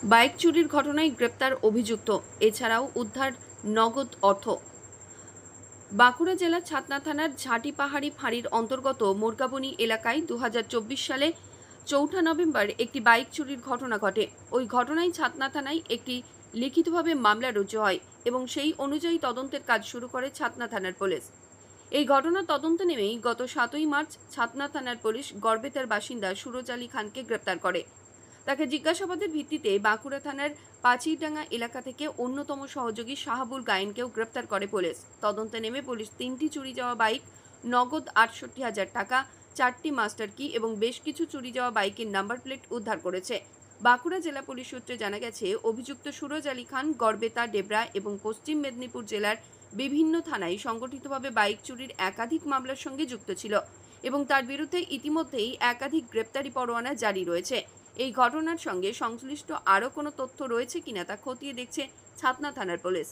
Bike চুরির ঘটনায় গ্রেপ্তার অভিযুক্ত, এছাড়াও উদ্ধার নগদ অর্থ। বাঁকুড়া জেলার ছাতনা থানার ঝাঁটি পাহাড়ি ফাঁড়ির অন্তর্গত মোরগাবনি এলাকায় 2024 সালে 4 নভেম্বর একটি বাইক চুরির ঘটনা ঘটে। ওই ঘটনায় ছাতনা থানায় একটি লিখিতভাবে মামলা রুজু হয় এবং সেই অনুযায়ী তদন্তের কাজ শুরু করে ছাতনা থানার পুলিশ। এই ঘটনার তদন্তে নেমেই গত 7ই মার্চ ছাতনা থানার পুলিশ গড়বেতার বাসিন্দা সুরজ আলী খানকে গ্রেপ্তার করে। তাকে জিজ্ঞাসাবাদের ভিত্তিতে বাঁকুড়া থানার পাচিরডাঙ্গা এলাকা থেকে অন্যতম সহযোগী শাহাবুল গায়েনকেও গ্রেপ্তার করে পুলিশ। তদন্তে নেমে পুলিশ 3টি চুরি যাওয়া বাইক, নগদ 68,000 টাকা, 4টি মাস্টার কি এবং বেশ কিছু চুরি যাওয়া বাইকের নাম্বার প্লেট উদ্ধার করেছে। বাঁকুড়া জেলা পুলিশ সূত্রে জানা গেছে, অভিযুক্ত সুরজ আলী খান গড়বেতা, ডেবরা এবং পশ্চিম মেদিনীপুর জেলার বিভিন্ন থানায় সংগঠিতভাবে বাইক চুরির একাধিক মামলার সঙ্গে যুক্ত ছিল এবং তার বিরুদ্ধে ইতিমধ্যেই একাধিক গ্রেপ্তারি পরোয়ানা জারি রয়েছে। এই ঘটনার সঙ্গে সংশ্লিষ্ট আরও কোনো তথ্য রয়েছে কিনা তা খতিয়ে দেখছে ছাতনা থানার পুলিশ।